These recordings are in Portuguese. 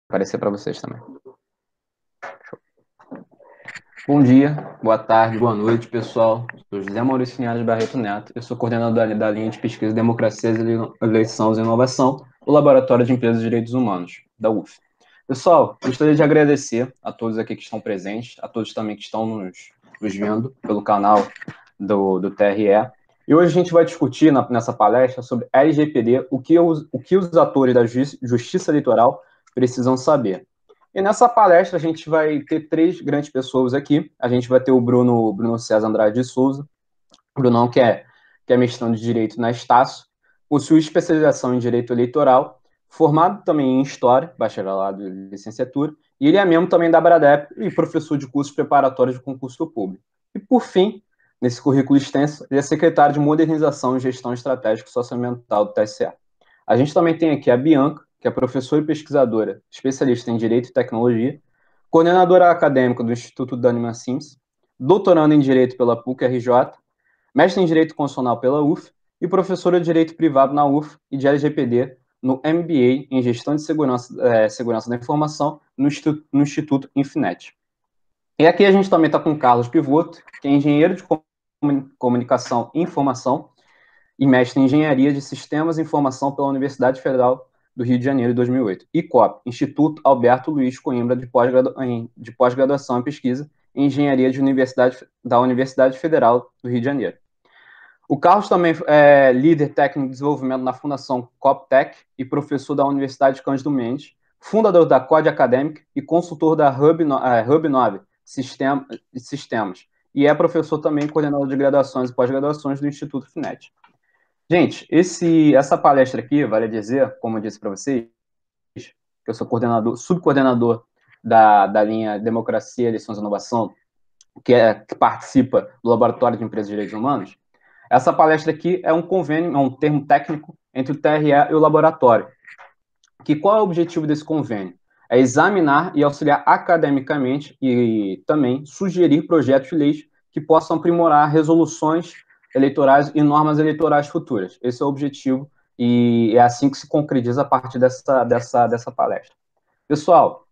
Aparecer para vocês também. Show. Bom dia, boa tarde, boa noite, pessoal. Sou José Maurício Linhares Barreto Neto. Eu sou coordenador da linha de pesquisa Democracia, Eleição e Inovação do Laboratório de Empresas e Direitos Humanos, da UF. Pessoal, gostaria de agradecer a todos aqui que estão presentes, a todos também que estão nos vendo pelo canal do TRE. E hoje a gente vai discutir nessa palestra sobre LGPD, o que os atores da Justiça Eleitoral precisam saber. E nessa palestra a gente vai ter três grandes pessoas aqui. A gente vai ter o Bruno César Andrade de Souza, o Brunão, que é mestrando de Direito na Estácio, possui especialização em Direito Eleitoral, formado também em História, bacharelado e licenciatura, e ele é membro também da Bradep e professor de cursos preparatórios de concurso público. E, por fim, nesse currículo extenso, ele é secretário de Modernização e Gestão Estratégica Socioambiental do TSE. A gente também tem aqui a Bianca, que é professora e pesquisadora, especialista em Direito e Tecnologia, coordenadora acadêmica do Instituto Daniman Sims, doutoranda em Direito pela PUC-RJ, mestre em Direito Constitucional pela UF e professora de Direito Privado na UF e de LGPD no MBA em Gestão de Segurança da Informação no Instituto Infinet. E aqui a gente também está com o Carlos Pivotto, que é engenheiro de Comunicação e Informação e mestre em Engenharia de Sistemas e Informação pela Universidade Federal do Rio de Janeiro, em 2008. ICOP, Instituto Alberto Luiz Coimbra de Pós-Graduação e Pesquisa em Engenharia da Universidade Federal do Rio de Janeiro. O Carlos também é líder técnico de desenvolvimento na Fundação Coptec e professor da Universidade Cândido Mendes, fundador da CODE Acadêmica e consultor da Hub 9 Sistemas, e é professor também coordenador de graduações e pós-graduações do Instituto FINET. Gente, essa palestra aqui, vale dizer, como eu disse para vocês, que eu sou subcoordenador da linha Democracia, Eleições e Inovação, que participa do Laboratório de Empresas e Direitos Humanos. Essa palestra aqui é um convênio, é um termo técnico entre o TRE e o laboratório. Qual é o objetivo desse convênio? É examinar e auxiliar academicamente e também sugerir projetos de leis que possam aprimorar resoluções eleitorais e normas eleitorais futuras. Esse é o objetivo e é assim que se concretiza a partir dessa palestra. Pessoal,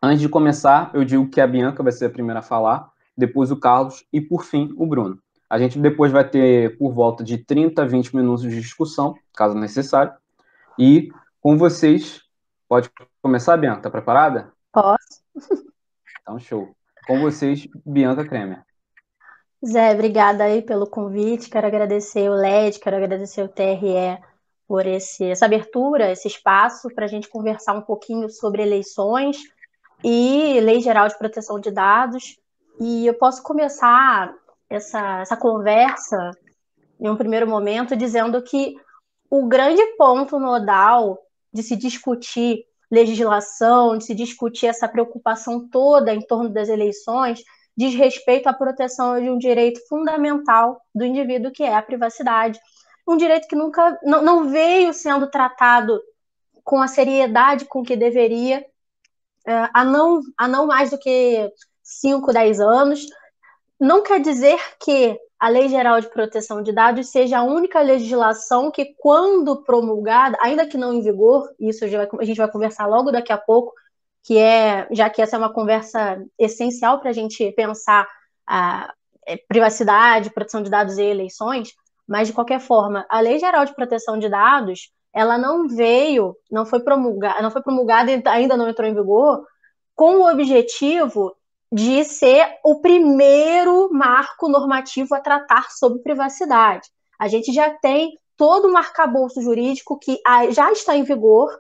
antes de começar, eu digo que a Bianca vai ser a primeira a falar, depois o Carlos e, por fim, o Bruno. A gente depois vai ter por volta de 30 a 20 minutos de discussão, caso necessário. E com vocês, pode começar, Bianca? Tá preparada? Posso. Então, show. Com vocês, Bianca Kremer. Zé, obrigada aí pelo convite. Quero agradecer o LED, quero agradecer o TRE por essa abertura, esse espaço para a gente conversar um pouquinho sobre eleições e Lei Geral de Proteção de Dados. E eu posso começar essa conversa em um primeiro momento dizendo que o grande ponto nodal de se discutir legislação, de se discutir essa preocupação toda em torno das eleições, diz respeito à proteção de um direito fundamental do indivíduo, que é a privacidade. Um direito que nunca não veio sendo tratado com a seriedade com que deveria, há não mais do que 5, 10 anos. Não quer dizer que a Lei Geral de Proteção de Dados seja a única legislação que, quando promulgada, ainda que não em vigor, isso a gente vai conversar logo daqui a pouco, já que essa é uma conversa essencial para a gente pensar a privacidade, proteção de dados e eleições, mas, de qualquer forma, a Lei Geral de Proteção de Dados, ela não foi promulgada e ainda não entrou em vigor, com o objetivo de ser o primeiro marco normativo a tratar sobre privacidade. A gente já tem todo um arcabouço jurídico que já está em vigor,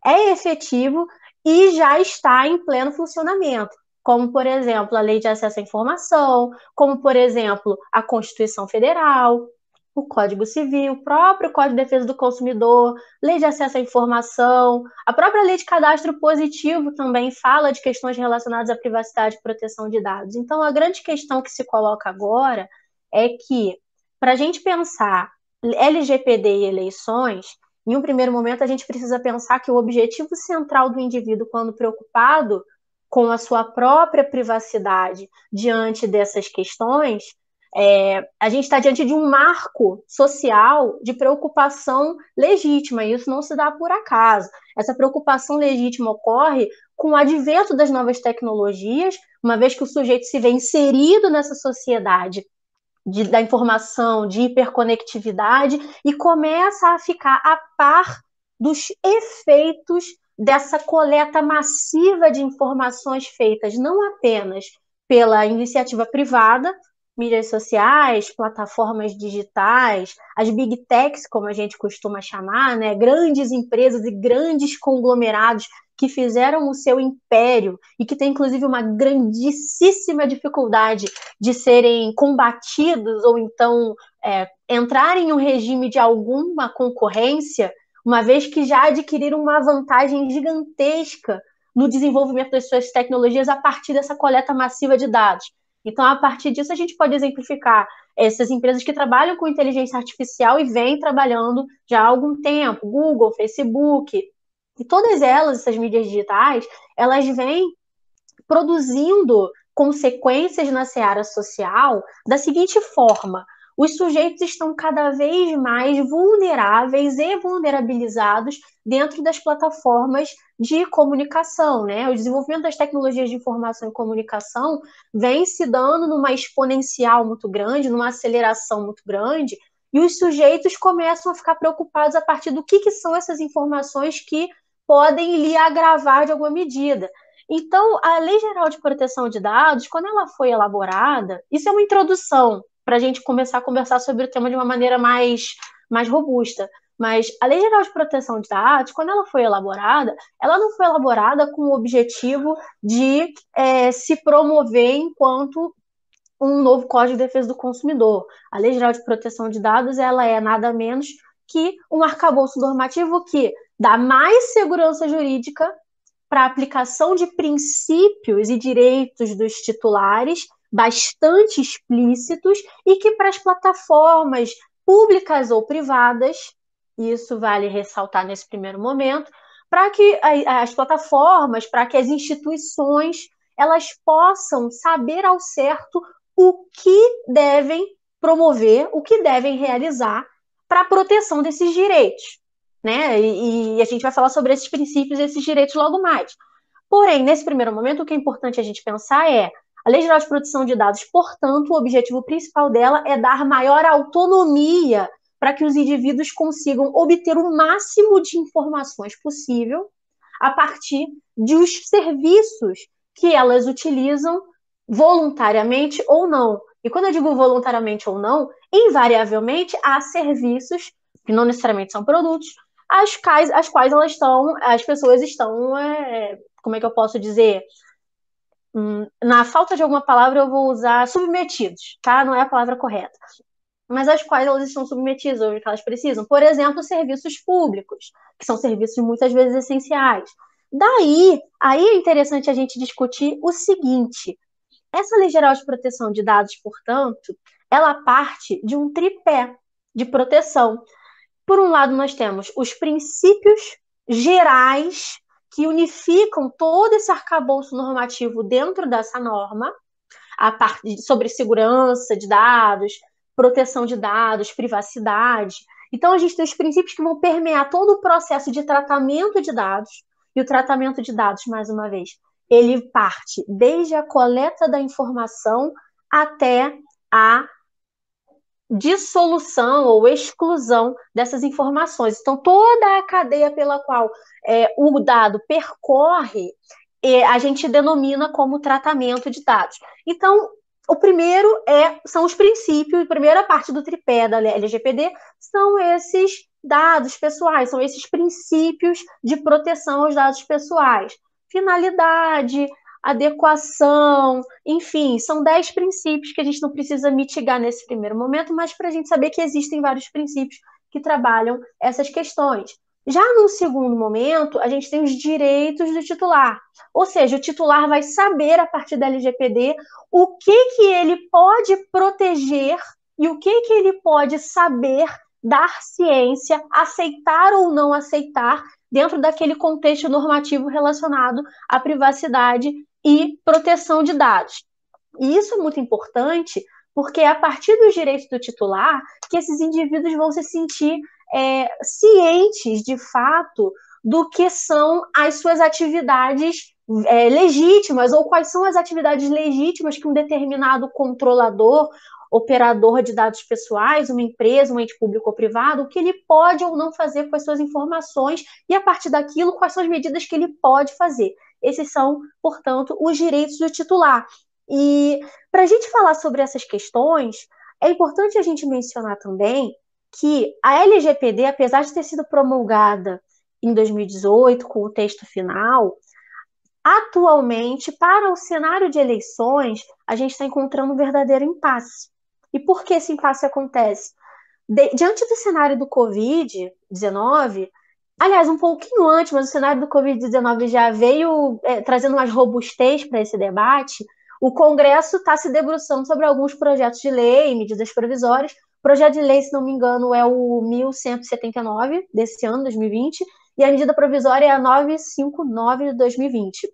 é efetivo e já está em pleno funcionamento, como, por exemplo, a Lei de Acesso à Informação, como, por exemplo, a Constituição Federal, o Código Civil, o próprio Código de Defesa do Consumidor, Lei de Acesso à Informação, a própria Lei de Cadastro Positivo também fala de questões relacionadas à privacidade e proteção de dados. Então, a grande questão que se coloca agora é que, para a gente pensar LGPD e eleições, em um primeiro momento a gente precisa pensar que o objetivo central do indivíduo, quando preocupado com a sua própria privacidade diante dessas questões, a gente está diante de um marco social de preocupação legítima, e isso não se dá por acaso. essa preocupação legítima ocorre com o advento das novas tecnologias, uma vez que o sujeito se vê inserido nessa sociedade da informação, de hiperconectividade, e começa a ficar a par dos efeitos dessa coleta massiva de informações feitas não apenas pela iniciativa privada, mídias sociais, plataformas digitais, as big techs, como a gente costuma chamar, né? Grandes empresas e grandes conglomerados que fizeram o seu império e que tem, inclusive, uma grandíssima dificuldade de serem combatidos ou então entrarem em um regime de alguma concorrência, uma vez que já adquiriram uma vantagem gigantesca no desenvolvimento das suas tecnologias a partir dessa coleta massiva de dados. Então, a partir disso, a gente pode exemplificar essas empresas que trabalham com inteligência artificial e vêm trabalhando já há algum tempo, Google, Facebook, e todas elas, essas mídias digitais, elas vêm produzindo consequências na seara social da seguinte forma: os sujeitos estão cada vez mais vulneráveis e vulnerabilizados dentro das plataformas de comunicação, né? O desenvolvimento das tecnologias de informação e comunicação vem se dando numa exponencial muito grande, numa aceleração muito grande, e os sujeitos começam a ficar preocupados a partir do que são essas informações que podem lhe agravar de alguma medida. Então, a Lei Geral de Proteção de Dados, quando ela foi elaborada, isso é uma introdução para a gente começar a conversar sobre o tema de uma maneira mais robusta. Mas a Lei Geral de Proteção de Dados, quando ela foi elaborada, ela não foi elaborada com o objetivo de se promover enquanto um novo Código de Defesa do Consumidor. A Lei Geral de Proteção de Dados, ela é nada menos que um arcabouço normativo que dá mais segurança jurídica para a aplicação de princípios e direitos dos titulares bastante explícitos e que para as plataformas públicas ou privadas, isso vale ressaltar nesse primeiro momento, para que as plataformas, para que as instituições, elas possam saber ao certo o que devem promover, o que devem realizar para a proteção desses direitos. Né? E a gente vai falar sobre esses princípios e esses direitos logo mais. Porém, nesse primeiro momento, o que é importante a gente pensar é a Lei Geral de Proteção de Dados, portanto, o objetivo principal dela é dar maior autonomia para que os indivíduos consigam obter o máximo de informações possível a partir dos serviços que elas utilizam voluntariamente ou não. E quando eu digo voluntariamente ou não, invariavelmente há serviços, que não necessariamente são produtos, as quais as pessoas estão, como é que eu posso dizer? Na falta de alguma palavra, eu vou usar submetidos, tá? Não é a palavra correta. Mas às quais elas estão submetidas, ou que elas precisam. Por exemplo, serviços públicos, que são serviços muitas vezes essenciais. Aí é interessante a gente discutir o seguinte: essa Lei Geral de Proteção de Dados, portanto, ela parte de um tripé de proteção. Por um lado, nós temos os princípios gerais que unificam todo esse arcabouço normativo dentro dessa norma, a parte sobre segurança de dados, proteção de dados, privacidade. Então, a gente tem os princípios que vão permear todo o processo de tratamento de dados, e o tratamento de dados, mais uma vez, ele parte desde a coleta da informação até a dissolução ou exclusão dessas informações. Então, toda a cadeia pela qual o dado percorre, a gente denomina como tratamento de dados. Então, o primeiro são os princípios, a primeira parte do tripé da LGPD são esses dados pessoais, são esses princípios de proteção aos dados pessoais. Finalidade, adequação, enfim, são 10 princípios que a gente não precisa mitigar nesse primeiro momento, mas para a gente saber que existem vários princípios que trabalham essas questões. Já no segundo momento, a gente tem os direitos do titular, ou seja, o titular vai saber, a partir da LGPD, o que ele pode proteger e o que ele pode saber, dar ciência, aceitar ou não aceitar, dentro daquele contexto normativo relacionado à privacidade e proteção de dados. E isso é muito importante, porque é a partir dos direitos do titular que esses indivíduos vão se sentir cientes, de fato, do que são as suas atividades legítimas, ou quais são as atividades legítimas que um determinado controlador, operador de dados pessoais, uma empresa, um ente público ou privado, o que ele pode ou não fazer com as suas informações e, a partir daquilo, quais são as medidas que ele pode fazer. Esses são, portanto, os direitos do titular. E para a gente falar sobre essas questões, é importante a gente mencionar também que a LGPD, apesar de ter sido promulgada em 2018 com o texto final, atualmente, para o cenário de eleições, a gente está encontrando um verdadeiro impasse. E por que esse impasse acontece? Diante do cenário do Covid-19, aliás, um pouquinho antes, mas o cenário do Covid-19 já veio trazendo mais robustez para esse debate, o Congresso está se debruçando sobre alguns projetos de lei, medidas provisórias. O projeto de lei, se não me engano, é o 1179 desse ano, 2020, e a medida provisória é a 959 de 2020.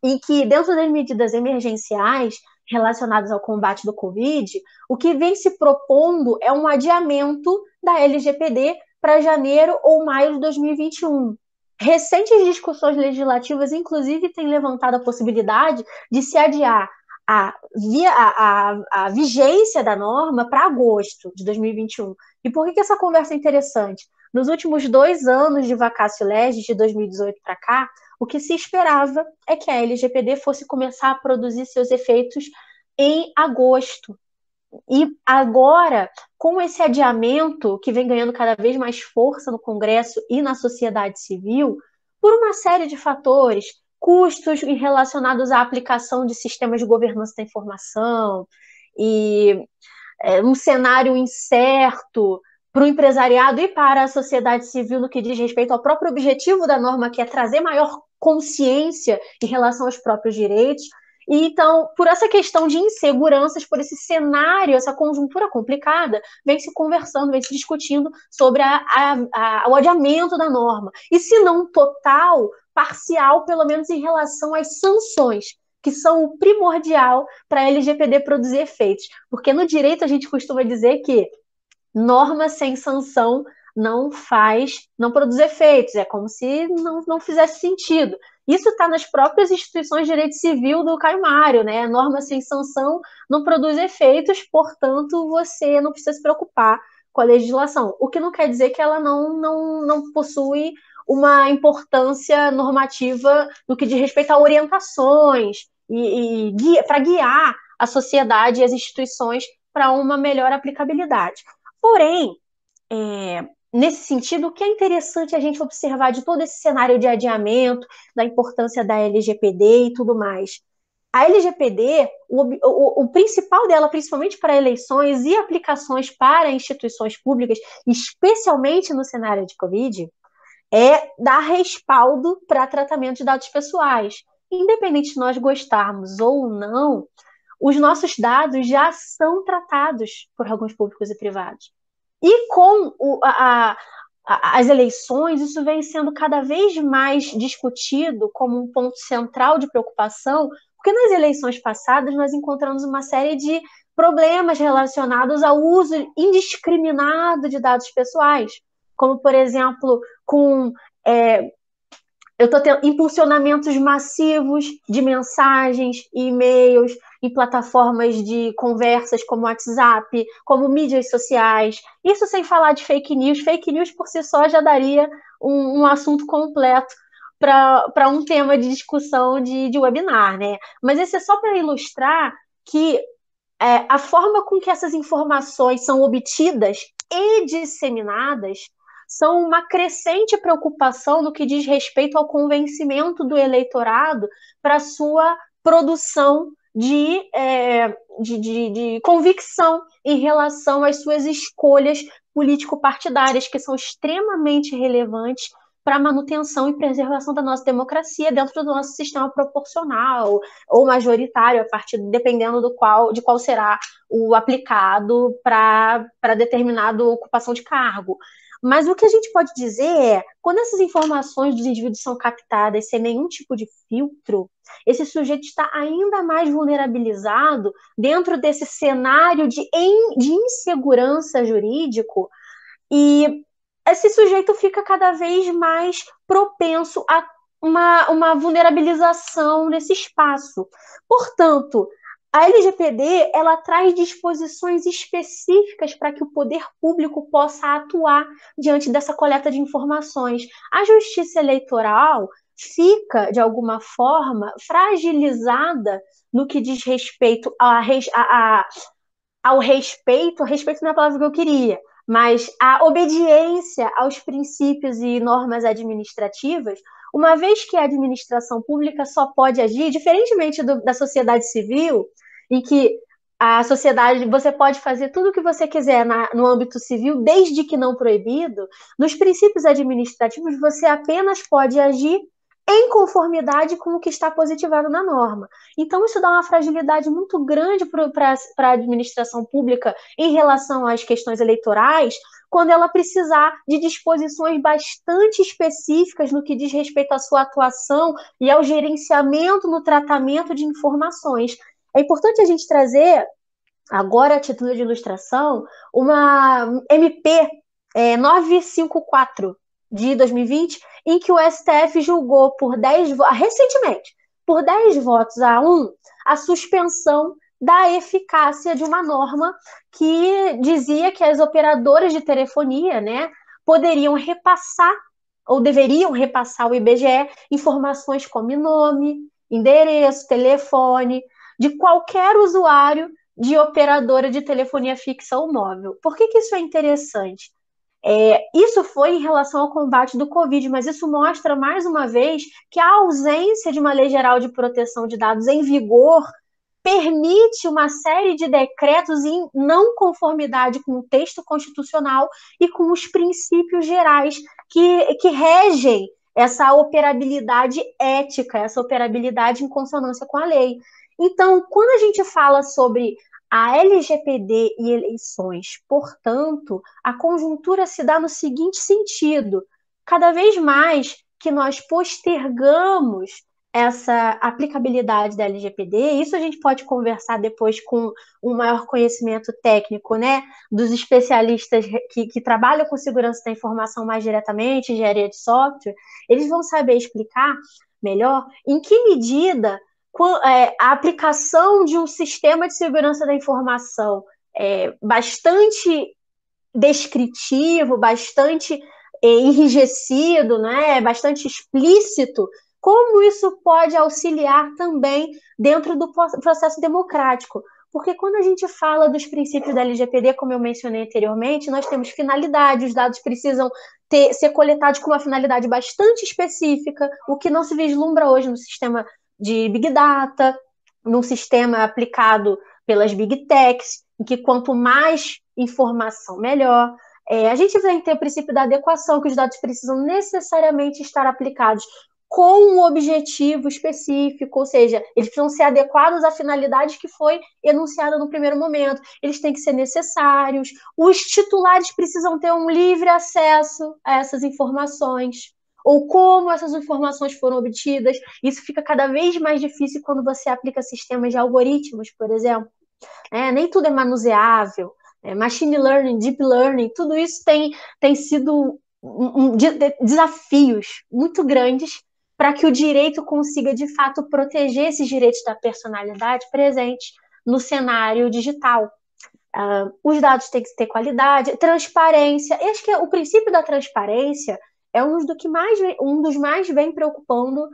E que, dentro das medidas emergenciais relacionadas ao combate do Covid, o que vem se propondo é um adiamento da LGPD para janeiro ou maio de 2021. Recentes discussões legislativas, inclusive, têm levantado a possibilidade de se adiar a vigência da norma para agosto de 2021. E por que essa conversa é interessante? Nos últimos 2 anos de vacácio legis, de 2018 para cá, o que se esperava é que a LGPD fosse começar a produzir seus efeitos em agosto. E agora, com esse adiamento que vem ganhando cada vez mais força no Congresso e na sociedade civil, por uma série de fatores, custos relacionados à aplicação de sistemas de governança da informação e um cenário incerto para o empresariado e para a sociedade civil no que diz respeito ao próprio objetivo da norma, que é trazer maior consciência em relação aos próprios direitos. E então, por essa questão de inseguranças, por esse cenário, essa conjuntura complicada, vem se conversando, vem se discutindo sobre o adiamento da norma. E se não total, parcial, pelo menos em relação às sanções, que são o primordial para a LGPD produzir efeitos. Porque no direito a gente costuma dizer que norma sem sanção não produz efeitos, é como se não fizesse sentido. Isso está nas próprias instituições de direito civil do Caio Mário, né? Norma sem sanção não produz efeitos, portanto, você não precisa se preocupar com a legislação. O que não quer dizer que ela não possui uma importância normativa no que diz respeito a orientações e para guiar a sociedade e as instituições para uma melhor aplicabilidade. Porém, nesse sentido, o que é interessante a gente observar de todo esse cenário de adiamento, da importância da LGPD e tudo mais. A LGPD, o principal dela, principalmente para eleições e aplicações para instituições públicas, especialmente no cenário de Covid, é dar respaldo para tratamento de dados pessoais. Independente de nós gostarmos ou não, os nossos dados já são tratados por órgãos públicos e privados. E com as eleições, isso vem sendo cada vez mais discutido como um ponto central de preocupação, porque nas eleições passadas nós encontramos uma série de problemas relacionados ao uso indiscriminado de dados pessoais, como, por exemplo, com eu estou tendo impulsionamentos massivos de mensagens e e-mails em plataformas de conversas como WhatsApp, como mídias sociais. Isso sem falar de fake news. Fake news por si só já daria um assunto completo para um tema de discussão de webinar, né? Mas esse é só para ilustrar que a forma com que essas informações são obtidas e disseminadas são uma crescente preocupação no que diz respeito ao convencimento do eleitorado para sua produção de convicção em relação às suas escolhas político-partidárias, que são extremamente relevantes para a manutenção e preservação da nossa democracia dentro do nosso sistema proporcional ou majoritário, dependendo de qual será o aplicado para determinada ocupação de cargo. Mas o que a gente pode dizer é, quando essas informações dos indivíduos são captadas sem nenhum tipo de filtro, esse sujeito está ainda mais vulnerabilizado dentro desse cenário de insegurança jurídico e esse sujeito fica cada vez mais propenso a uma vulnerabilização nesse espaço. Portanto, a LGPD ela traz disposições específicas para que o poder público possa atuar diante dessa coleta de informações. A justiça eleitoral fica, de alguma forma, fragilizada no que diz respeito ao respeito não é a palavra que eu queria, mas a obediência aos princípios e normas administrativas, uma vez que a administração pública só pode agir, diferentemente da sociedade civil, em que a sociedade, você pode fazer tudo o que você quiser no âmbito civil, desde que não proibido, nos princípios administrativos você apenas pode agir em conformidade com o que está positivado na norma. Então, isso dá uma fragilidade muito grande para a administração pública em relação às questões eleitorais, quando ela precisar de disposições bastante específicas no que diz respeito à sua atuação e ao gerenciamento no tratamento de informações. É importante a gente trazer, agora a título de ilustração, uma MP 954 de 2020, em que o STF julgou recentemente, por 10 votos a 1, a suspensão da eficácia de uma norma que dizia que as operadoras de telefonia, né, poderiam repassar ou deveriam repassar ao IBGE informações como nome, endereço, telefone, de qualquer usuário de operadora de telefonia fixa ou móvel. Por que isso é interessante? Isso foi em relação ao combate do Covid, mas isso mostra, mais uma vez, que a ausência de uma lei geral de proteção de dados em vigor permite uma série de decretos em não conformidade com o texto constitucional e com os princípios gerais que regem essa operabilidade ética, essa operabilidade em consonância com a lei. Então, quando a gente fala sobre a LGPD e eleições, portanto, a conjuntura se dá no seguinte sentido: cada vez mais que nós postergamos essa aplicabilidade da LGPD, isso a gente pode conversar depois com um maior conhecimento técnico, né, dos especialistas que trabalham com segurança da informação mais diretamente, engenharia de software, eles vão saber explicar melhor em que medida a aplicação de um sistema de segurança da informação bastante descritivo, bastante enrijecido, né, bastante explícito, como isso pode auxiliar também dentro do processo democrático. Porque quando a gente fala dos princípios da LGPD, como eu mencionei anteriormente, nós temos finalidade, os dados precisam ser coletados com uma finalidade bastante específica, o que não se vislumbra hoje no sistema de Big Data, num sistema aplicado pelas Big Techs, em que quanto mais informação, melhor. A gente vai ter o princípio da adequação, que os dados precisam necessariamente estar aplicados com um objetivo específico, ou seja, eles precisam ser adequados à finalidade que foi enunciada no primeiro momento, eles têm que ser necessários, os titulares precisam ter um livre acesso a essas informações, ou como essas informações foram obtidas. Isso fica cada vez mais difícil quando você aplica sistemas de algoritmos, por exemplo. Nem tudo é manuseável. Machine learning, deep learning, tudo isso tem sido desafios muito grandes para que o direito consiga, de fato, proteger esses direitos da personalidade presentes no cenário digital. Os dados têm que ter qualidade, transparência. E acho que o princípio da transparência é um dos mais vem preocupando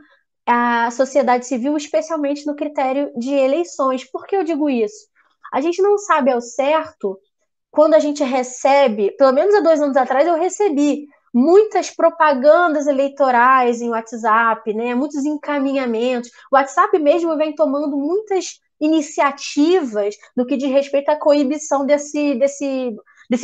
a sociedade civil, especialmente no critério de eleições. Por que eu digo isso? A gente não sabe ao certo quando a gente recebe, pelo menos há 2 anos atrás eu recebi muitas propagandas eleitorais em WhatsApp, né? Muitos encaminhamentos. O WhatsApp mesmo vem tomando muitas iniciativas no que diz respeito à coibição desse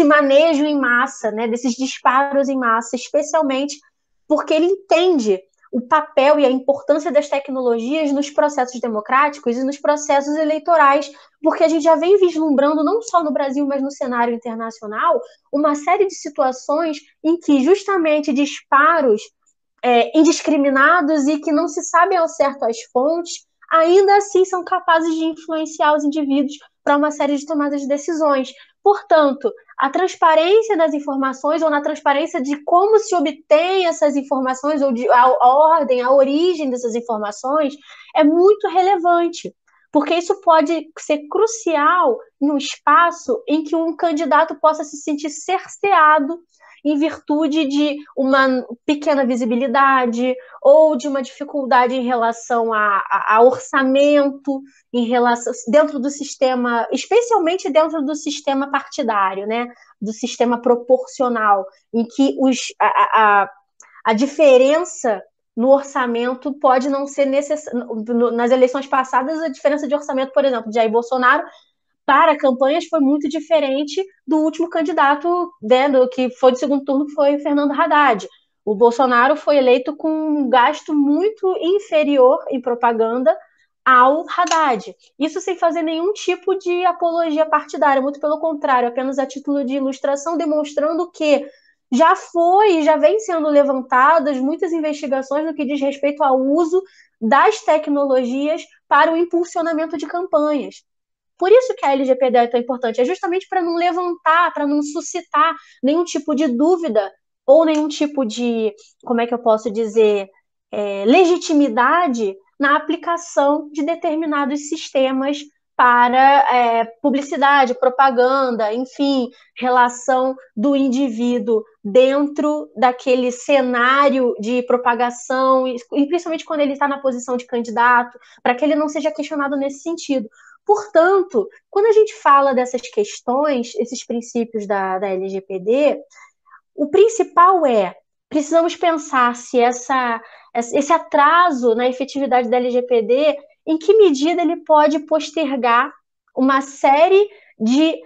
manejo em massa, né? Desses disparos em massa, especialmente porque ele entende o papel e a importância das tecnologias nos processos democráticos e nos processos eleitorais, porque a gente já vem vislumbrando, não só no Brasil, mas no cenário internacional, uma série de situações em que justamente disparos indiscriminados e que não se sabem ao certo as fontes, ainda assim são capazes de influenciar os indivíduos para uma série de tomadas de decisões. Portanto, a transparência das informações ou na transparência de como se obtém essas informações ou a ordem, a origem dessas informações é muito relevante, porque isso pode ser crucial em um espaço em que um candidato possa se sentir cerceado em virtude de uma pequena visibilidade ou de uma dificuldade em relação a orçamento, em relação dentro do sistema, especialmente dentro do sistema partidário, né? Do sistema proporcional, em que a diferença no orçamento pode não ser necessária. Nas eleições passadas, a diferença de orçamento, por exemplo, de Jair Bolsonaro para campanhas foi muito diferente do último candidato, né, do que foi de segundo turno, que foi Fernando Haddad. O Bolsonaro foi eleito com um gasto muito inferior em propaganda ao Haddad. Isso sem fazer nenhum tipo de apologia partidária, muito pelo contrário, apenas a título de ilustração, demonstrando que já foi e já vem sendo levantadas muitas investigações no que diz respeito ao uso das tecnologias para o impulsionamento de campanhas. Por isso que a LGPD é tão importante, é justamente para não levantar, para não suscitar nenhum tipo de dúvida ou nenhum tipo de, como é que eu posso dizer, legitimidade na aplicação de determinados sistemas para publicidade, propaganda, enfim, relação do indivíduo dentro daquele cenário de propagação, e principalmente quando ele está na posição de candidato, para que ele não seja questionado nesse sentido. Portanto, quando a gente fala dessas questões, esses princípios da LGPD, o principal precisamos pensar se esse atraso na efetividade da LGPD, em que medida ele pode postergar uma série de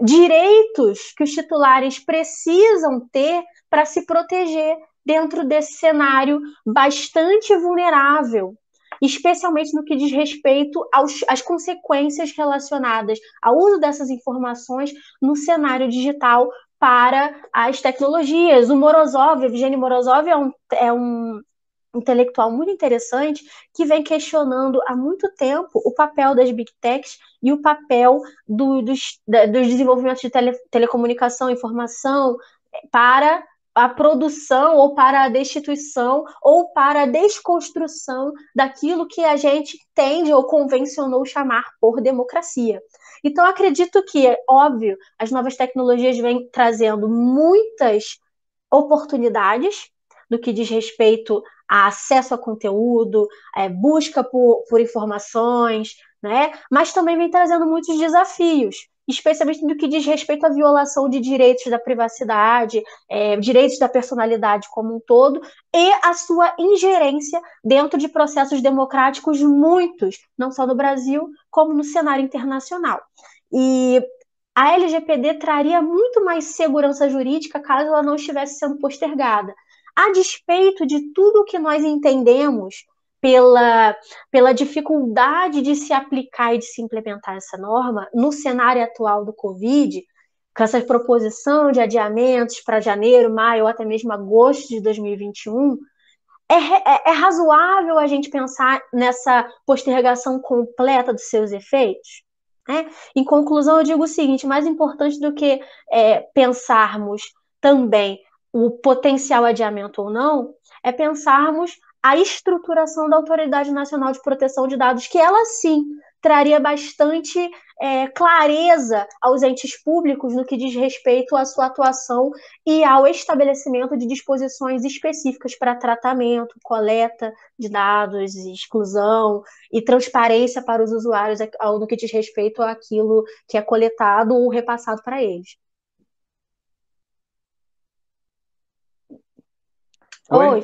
direitos que os titulares precisam ter para se proteger dentro desse cenário bastante vulnerável, especialmente no que diz respeito às consequências relacionadas ao uso dessas informações no cenário digital para as tecnologias. O Morozov, Evgeny Morozov, é um intelectual muito interessante que vem questionando há muito tempo o papel das big techs e o papel dos desenvolvimentos de telecomunicação, informação para a produção ou para a destituição ou para a desconstrução daquilo que a gente tende ou convencionou chamar por democracia. Então, acredito que, é óbvio, as novas tecnologias vêm trazendo muitas oportunidades no que diz respeito a acesso a conteúdo, busca por informações, né? Mas também vem trazendo muitos desafios, especialmente no que diz respeito à violação de direitos da privacidade, direitos da personalidade como um todo, e a sua ingerência dentro de processos democráticos muitos, não só no Brasil, como no cenário internacional. E a LGPD traria muito mais segurança jurídica caso ela não estivesse sendo postergada. A despeito de tudo que nós entendemos pela dificuldade de se aplicar e de se implementar essa norma, no cenário atual do Covid, com essa proposição de adiamentos para janeiro, maio ou até mesmo agosto de 2021, é razoável a gente pensar nessa postergação completa dos seus efeitos? Em conclusão, eu digo o seguinte: mais importante do que pensarmos também o potencial adiamento ou não, é pensarmos a estruturação da Autoridade Nacional de Proteção de Dados, que ela sim traria bastante clareza aos entes públicos no que diz respeito à sua atuação e ao estabelecimento de disposições específicas para tratamento, coleta de dados, exclusão e transparência para os usuários no que diz respeito àquilo que é coletado ou repassado para eles.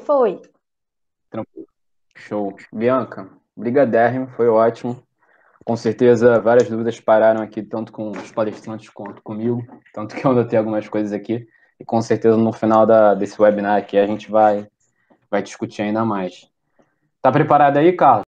Foi. Tranquilo. Show. Bianca, brigadérrimo, foi ótimo. Com certeza, várias dúvidas pararam aqui, tanto com os palestrantes quanto comigo, tanto que eu anotei algumas coisas aqui, e com certeza no final desse webinar aqui a gente vai discutir ainda mais. Tá preparado aí, Carlos?